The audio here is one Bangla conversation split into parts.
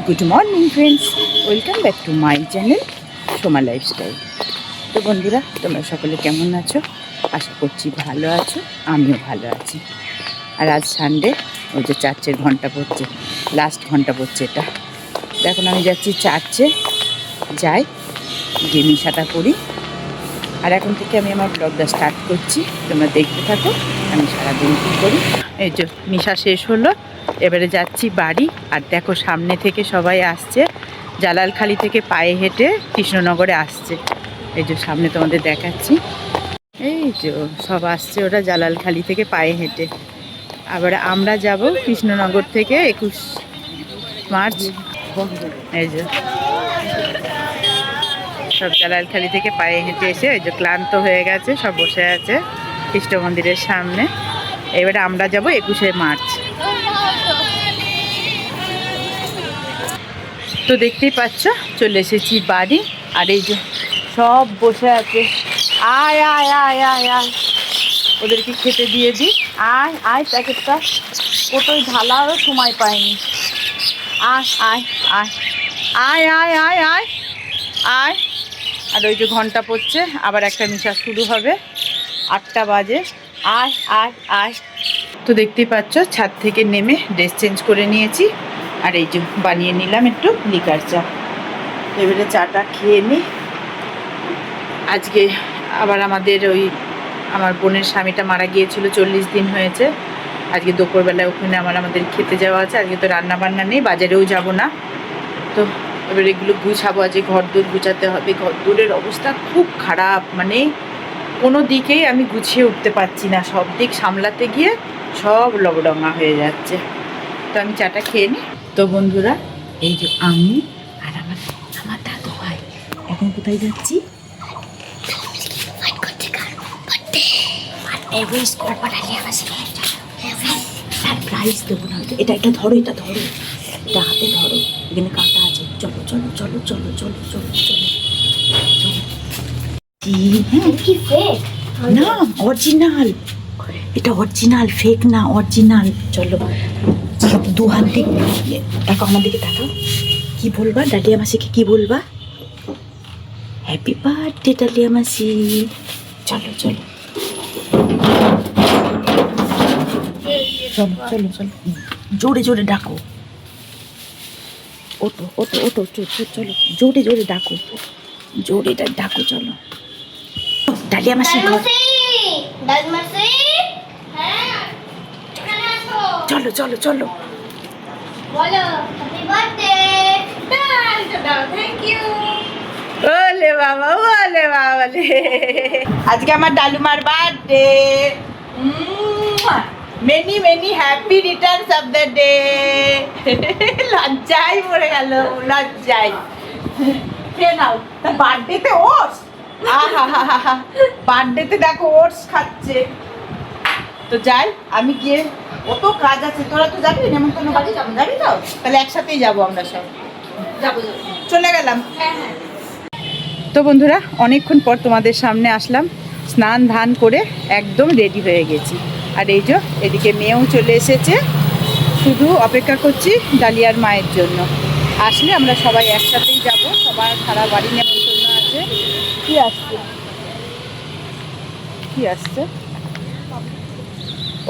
Good morning friends, welcome back to my channel Soma lifestyle. তো বন্ধুরা, তোমরা সকলে কেমন আছো? আশা করছি ভালো আছো, আমিও ভালো আছি। আর আজ সানডে, ওই যে চার্চের ঘন্টা পড়ছে, লাস্ট ঘন্টা পড়ছে এটা। এখন আমি যাচ্ছি চার্চে, যাই গিয়ে মিশাটা করি। আর এখন থেকে আমি আমার ব্লগটা স্টার্ট করছি, তোমরা দেখতে থাকো আমি সারাদিন কী করি। এই যে মিশা শেষ হলো, এবারে যাচ্ছি বাড়ি। আর দেখো সামনে থেকে সবাই আসছে, জালালখালি থেকে পায়ে হেঁটে কৃষ্ণনগরে আসছে। এই যে সামনে তোমাদের দেখাচ্ছি, এই যে সব আসছে ওরা জালালখালি থেকে পায়ে হেঁটে। আবার আমরা যাব কৃষ্ণনগর থেকে 21 মার্চ। এই যে সব জালালখালি থেকে পায়ে হেঁটে এসে এই যে ক্লান্ত হয়ে গেছে, সব বসে আছে কৃষ্ণ মন্দিরের সামনে। এবারে আমরা যাব 21শে মার্চ। তো দেখতেই পাচ্ছ চলে এসেছি বাড়ি। আর এই যে সব বসে আছে, আয় আয় আয় আয় আয়, ওদেরকে খেতে দিয়ে দিই। আয় আয়, প্যাকেটটা কোটোই ঢালারও সময় পায়নি। আয় আয় আয় আয় আয় আয় আয় আয়। আর ওই যে ঘন্টা পড়ছে, আবার একটা মিশা শুরু হবে, 8টা বাজে। আয় আয় আয়। তো দেখতেই পাচ্ছ ছাদ থেকে নেমে ড্রেস চেঞ্জ করে নিয়েছি। আর এই যে বানিয়ে নিলাম একটু লিকার চা। এবারে চাটা খেয়ে নিই। আজকে আবার আমাদের আমার বোনের স্বামীটা মারা গিয়েছিল, 40 দিন হয়েছে। আজকে দুপুরবেলায় ওখানে আমাদের খেতে যাওয়া আছে। আজকে তো রান্না বান্না নেই, বাজারেও যাব না। তো এবার এগুলো গুছাবো, আজকে ঘর দূর গুছাতে হবে। ঘর দূরের অবস্থা খুব খারাপ, মানে কোনো দিকেই আমি গুছিয়ে উঠতে পারছি না। সব দিক সামলাতে গিয়ে সব লবডঙ্গা হয়ে যাচ্ছে। তো আমি চাটা খেয়ে নিই। তো বন্ধুরা, এই যে আমি আর আমার দাদু ভাই এখন কোথায় যাচ্ছি? সারপ্রাইজ দেবো না, এটা ধরো, এটা ধরো, এটা হাতে ধরো, এখানে কাঁটা আছে। চলো চলো চলো চলো চলো চলো চলো চলো। কি ফেক না অরিজিনাল? এটা অরিজিনাল, ফেক না, অরিজিনাল। চলো চলো, 2 হাত দিক দেখো, আমার দিকে তাকাও। কি বলবা ডালিয়া মাসিকে? কি বলবা? হ্যাপি বার্থডে ডালিয়া মাসি। চলো চলো চলো চলো চলো, জোরে জোরে ডাকো। ওটো ওটো ওটো, চলো জোরে জোরে ডাকো, জোরে ডাকো। চলো ডালিয়া মাসি, চলো চলো চলো। ওলে বাবা, ওলে বাবা, আজকে আমার ডালুমার birthday. Many many happy returns of the day. লজ্জায় পড়ে গেল, লজ্জায়। খেয়ে নাও। তার বার্থডেতে ওটস, বার্থডেতে দেখো ওটস খাচ্ছে। তো যাই, আমি গিয়ে, কত কাজ আছে। তোরা তো যাবি নেমন্তন্ন বাড়ি? যাবি তো? তাহলে একসাথেই যাবো আমরা সব। চলে গেলাম। তো বন্ধুরা, অনেকক্ষণ পর তোমাদের সামনে আসলাম। স্নান ধান করে একদম রেডি হয়ে গেছি। আর এই যে এদিকে মেয়েও চলে এসেছে, শুধু অপেক্ষা করছি ডালিয়ার মায়ের জন্য। আসলে আমরা সবাই একসাথেই যাব, সবার সারা বাড়ি নেমন্তন্ন আছে। কি আসছে? কি আসছে?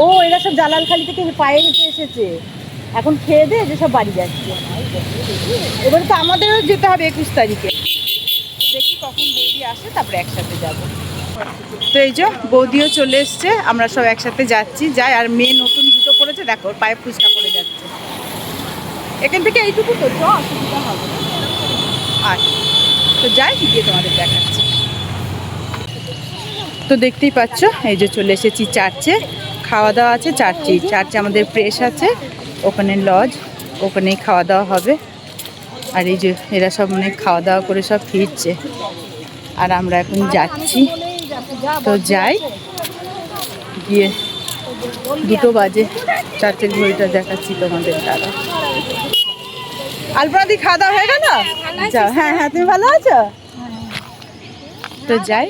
ও, এরা সব জালালখালি থেকে পায়ে হেঁটে এসেছে। এখন খেয়ে দিয়ে যে সব বাড়ি যাচ্ছে। এবারে তো আমাদেরও যেতে হবে 21 তারিখে। দেখি কখন বৌদি আসে, তারপরে একসাথে যাব। তো এই যে বৌদিও চলে এসছে, আমরা সব একসাথে যাচ্ছি। যাই। আর মেয়ে নতুন জুতো পরেছে, দেখো পায়ে ফুচকা পড়ে যাচ্ছে। এখান থেকে এইটুকু তো অসুবিধা হবে। আর তো যাই, গিয়ে তোমাদের দেখাচ্ছি। তো দেখতেই পাচ্ছ, এই যে চলে এসেছি চার্চে। খাওয়া দাওয়া আছে চার্চে আমাদের প্রেস আছে, ওখানে লজ, ওখানেই খাওয়া দাওয়া হবে। আর এই যে এরা সব মানে খাওয়া দাওয়া করে সব ফিরছে, আর আমরা এখন যাচ্ছি। তো যাই, গিয়ে 2টো বাজে, চার্চের ঘড়িটা দেখাচ্ছি তোমাদের। দ্বারা আলপনাদি খাওয়া দাওয়া হয়ে গেল? যাও। হ্যাঁ হ্যাঁ, তুমি ভালো আছো? তো যাই।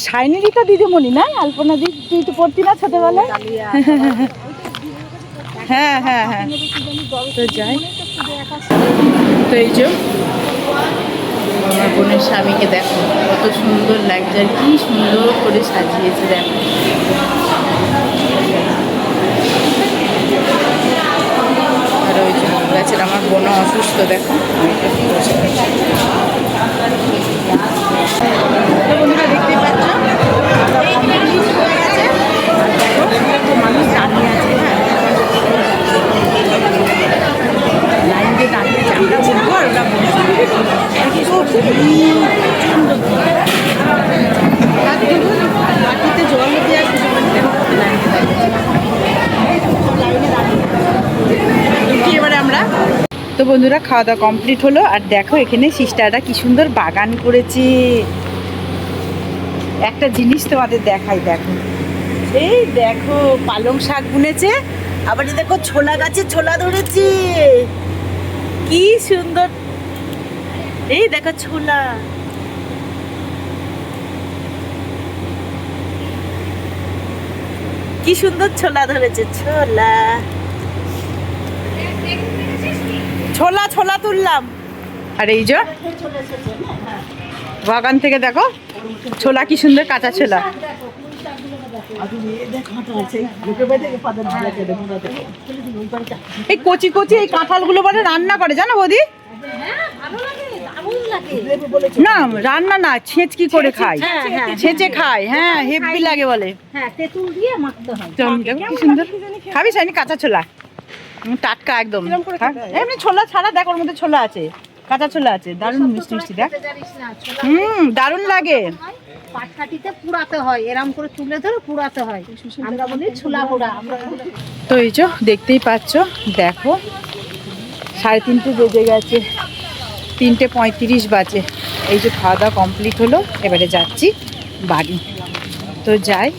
শাইনেরই তো দিদিমণি না আলপনা দি? তুই তো পড়তি না ছোটবেলায়? হ্যাঁ হ্যাঁ হ্যাঁ, তো যাই। তো এই যে আমার বোনের স্বামীকে দেখো কত সুন্দর লাগছে, আর কি সুন্দর করে সাজিয়েছে দেখো। আর ওই যে গাছের আমার বোনও অসুস্থ দেখো। তো বন্ধুরা দেখতেই পাচ্ছ মানুষ দাঁড়িয়ে আছে, হ্যাঁ লাইন দিয়ে দাঁড়িয়ে আছে, আমরা বলবো আর ওরা মাটিতে জল দিয়ে এবারে আমরা। তো বন্ধুরা খাওয়া দাওয়া কমপ্লিট হলো, আর দেখো এখানে সিস্টাররা কি সুন্দর বাগান করেছে। একটা জিনিস তোমাদের দেখাই, দেখো এই দেখো পালং শাক বুনেছে, আবার দেখো ছোলা গাছে ছোলা ধরেছে, কি সুন্দর। এই দেখো ছোলা, কি সুন্দর ছোলা ধরেছে, ছোলা ছোলা ছোলা তুললাম। আর এই যে বাগান থেকে দেখো ছোলা, কি সুন্দর কাঁচা ছোলা। এই কচি কচি এই কাঁঠালগুলো বলে রান্না করে, জানো বৌদি? না রান্না না, ছেঁচকি করে খায়, ছেঁচে খায়, হ্যাঁ হেভি লাগে বলে। কি সুন্দর, খাবি সাইনি কাঁচা ছোলা, টাটকা একদম। এমনি ছোলা ছাড়া দেখ, ওর মধ্যে ছোলা আছে, কাঁচা ছোলা আছে, দারুণ মিষ্টি মিষ্টি দেখ। দারুণ লাগে। পাটকাঠিতে পুরাতে হয়, এরম করে তুলে ধরে পুরাতে হয়, আমরা বলি ছোলা পোড়া। তো এই যে দেখতেই পাচ্ছ, দেখো 3:30 বেজে গেছে, 3:35 বাজে। এই যে খাওয়া দাওয়া কমপ্লিট হলো, এবারে যাচ্ছি বাড়ি। তো যাই,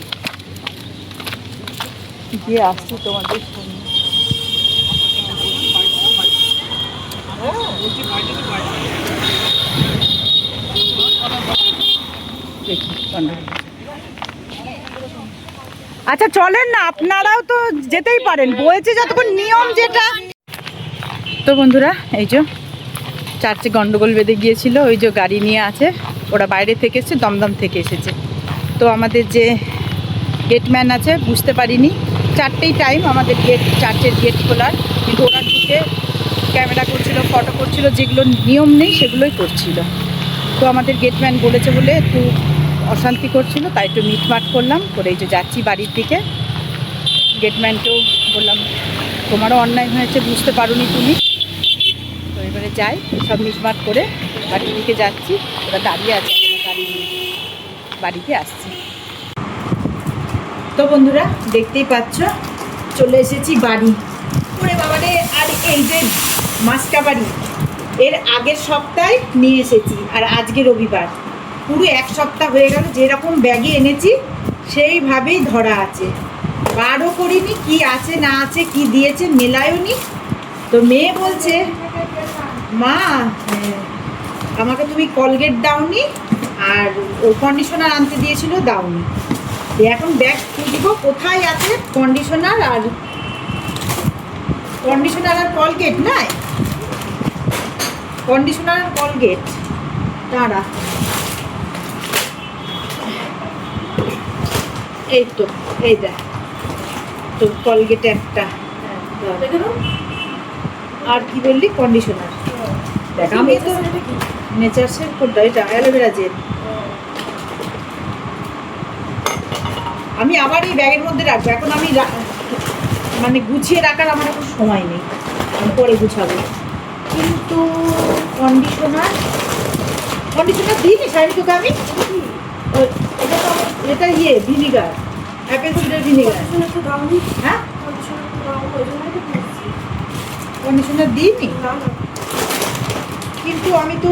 গিয়ে আসছি তোমাদের সঙ্গে। আচ্ছা চলেন না, আপনারাও তো যেতেই পারেন, বলছে যতক্ষণ নিয়ম যেটা। তো বন্ধুরা এই যে চার্চে গন্ডগোল বেঁধে গিয়েছিল, ওই যে গাড়ি নিয়ে আছে, ওরা বাইরে থেকে এসেছে, দমদম থেকে এসেছে। তো আমাদের যে গেটম্যান আছে বুঝতে পারিনি, 4টেই টাইম আমাদের চার্চের গেট খোলার, কিন্তু ওরা ঢুকে ক্যামেরা করছিল, ফটো করছিল, যেগুলো নিয়ম নেই সেগুলোই করছিল। তো আমাদের গেটম্যান বলেছে বলে একটু অশান্তি করছিল, তাই একটু মিটমাট করলাম করে এই যে যাচ্ছি বাড়ির দিকে। গেটম্যানকেও বললাম তোমারও অন্যায় হয়েছে, বুঝতে পারোনি তুমি। তো এবারে যাই, সব মিটমাট করে বাড়ির দিকে যাচ্ছি। ওরা দাঁড়িয়ে আছে গাড়ি নিয়ে, বাড়িতে আসছি। তো বন্ধুরা দেখতেই পাচ্ছ চলে এসেছি বাড়ি। ওরে বাবারে, আর এই যে মাছকা বাড়ি এর আগের সপ্তাহে নিয়ে এসেছি, আর আজকে রবিবার, পুরো 1 সপ্তাহ হয়ে গেল। যেরকম ব্যাগে এনেছি সেইভাবেই ধরা আছে, বারও করিনি কি আছে না আছে, কি দিয়েছে মেলায়ও নি। তো মেয়ে বলছে মা আমাকে তুমি কলগেট দাওনি, আর ও কন্ডিশনার আনতে দিয়েছিল দাওনি। এখন ব্যাগ খুঁজবো কোথায় আছে কন্ডিশনার আর কলগেট, নাই কন্ডিশনার আর কলগেট। দাঁড়া, এই তো এই দেখ, তো কলগেট একটা, আর কি বললি কন্ডিশনার দেখ। আমি তো নেচারসের কোনটা, এটা অ্যালোভেরা জেল। আমি আবার এই ব্যাগের মধ্যে রাখবো, এখন আমি মানে গুছিয়ে রাখার আমার এখন সময় নেই, আমি পরে গুছাবো। কিন্তু কন্ডিশনার দিইনি সাইনি তোকে আমি। এটা তো এটা ভিনিগার, অ্যাপেল সিডার ভিনিগার। হ্যাঁ কন্ডিশনার দিইনি, কিন্তু আমি তো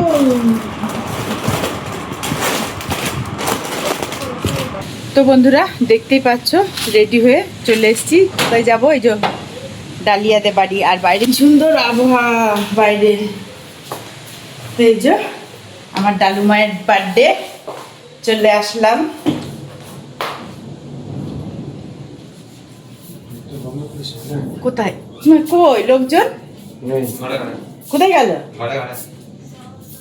তো বন্ধুরা দেখতেই পাচ্ছ রেডি হয়ে চলে এসেছি। কোথায় যাবো? এই যে ডালিয়াতে বাড়ি, আর বাইরে সুন্দর আবহাওয়া বাইরে। তো এই যে আমার ডালু মায়ের বার্থডে, চলে আসলাম। কোথায় কই লোকজন কোথায় গেল?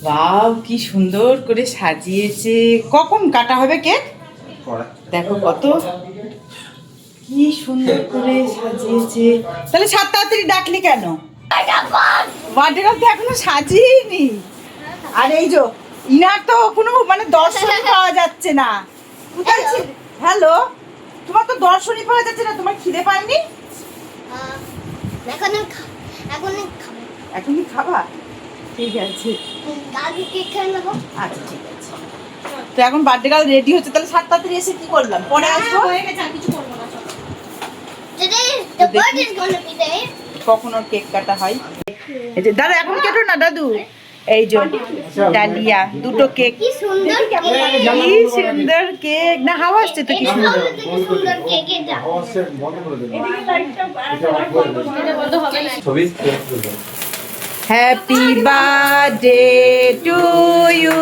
বাহ কি সুন্দর করে সাজিয়েছে। কখন কাটা হবে কেক? দেখো কত কি সুন্দর করে সাজিয়েছে। তাহলে সাত তাড়াতাড়ি ডাকলি কেন? বার্থডে গার্ল তো এখনো সাজিয়েনি। আর এই যে ইনার তো কোনো মানে দর্শনই পাওয়া যাচ্ছে না। কোথায় ছিল? হ্যালো, তোমার তো দর্শনই পাওয়া যাচ্ছে না। তোমার খিদে পায়নি? এখনই খাবা? ঠিক আছে, আচ্ছা ঠিক আছে। তো এখন বার্থডে গার্ল রেডি হচ্ছে, তাহলে সাত তাড়াতাড়ি এসে কি করলাম? পরে আসবো। কখন ওর কেক কাটা হয়? এই যে দাদা এখন কেটো না দাদু। এই যে ডালিয়া দুটো কেক। কি সুন্দর কেক না, হাওয়া আসছে তো কি সুন্দর। Happy birthday to you,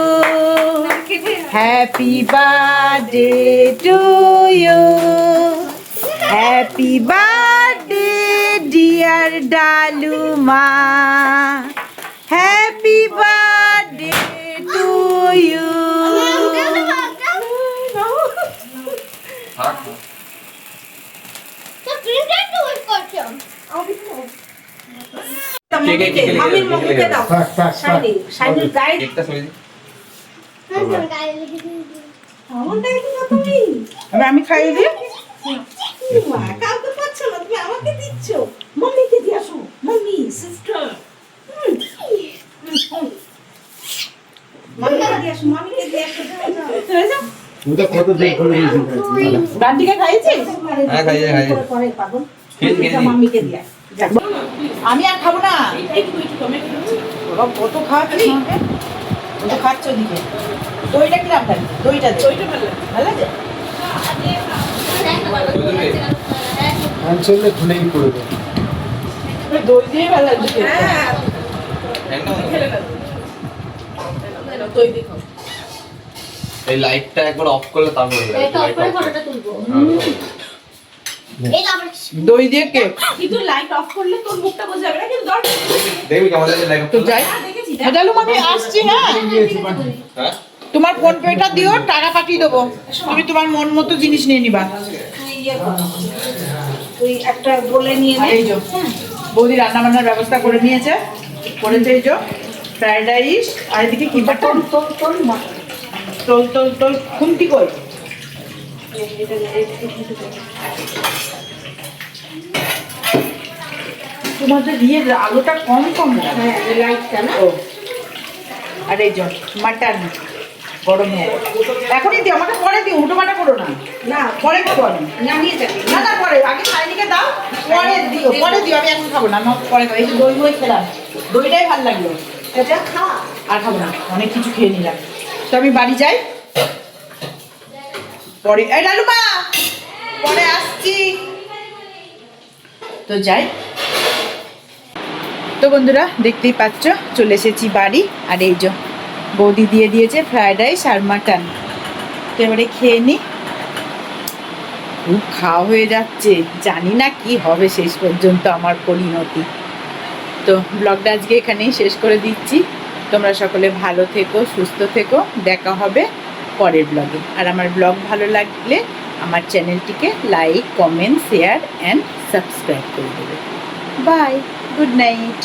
happy birthday to you, happy birthday dear Daluma, happy birthday to you. আমি খাইয়ে দিই। আমাকে দিচ্ছ, মাম্মিকে দিয়ে আসো। মাম্মি সিস্টার, আমি আর খাবো না। কত খাওয়াচ্ছি, কত খাচ্ছ দিকে। দইটা কিরাম খাই? দইটা ভালো লাগে। দই দিয়ে ভালো লাগছে। এই লাইটটা একবার অফ করলে তারপরে দই দিয়ে কেক কিন্তু লাইট অফ করলে তোর মুখটা বোঝা যাবে না, কিন্তু দরকার দেখবি কেমন লাগে লাইট অফ তো যাই। জালু আমি আসছি, হ্যাঁ হ্যাঁ তোমার ফোন পেটা দিও, টাকা পাঠিয়ে দেবো। তুমি তোমার মন মতো জিনিস নিয়ে নিবা। তুই একটা বলে নিয়ে নে। এই যে বৌদি রান্না বান্নার ব্যবস্থা করে নিয়েছে, করেছে এই যে ফ্রাইড রাইস। আর এদিকে কি বাটন তোল তোল তোল খুন্তি কই। তোমাদের ইয়ের আলোটা কম কম লাইটটা না। ও আর এই যে মাটন গরম হয়ে এখনই দিও, আমাকে পরে দিও, উল্টো পাল্টা করো না। না পরে খাবো আমি। নামিয়ে যাবে। না না পরে, আগে শাইনিকে দাও, পরে দিও, পরে দিও। আমি এখন খাবো না, আমি পরে খাবো। এই যে দই দই খেলাম, দইটাই ভালো লাগলো। এটা খা। আর খাবো না, অনেক কিছু খেয়ে নিলাম। তো আমি বাড়ি যাই, পরে এই লালুমা পরে আসছি। তো যাই। তো বন্ধুরা দেখতেই পাচ্ছ চলে এসেছি বাড়ি। আর এই যে বৌদি দিয়ে দিয়েছে ফ্রাইড রাইস আর মাটন। তো এবারে খেয়ে নিই। খুব খাওয়া হয়ে যাচ্ছে, জানি না কি হবে শেষ পর্যন্ত আমার পরিণতি। তো ব্লগটা আজকে এখানেই শেষ করে দিচ্ছি। তোমরা সকলে ভালো থেকো, সুস্থ থেকো। দেখা হবে পরের ব্লগে। আর আমার ব্লগ ভালো লাগলে আমার চ্যানেলটিকে like, comment, share and subscribe করে দেবে। Bye, good night.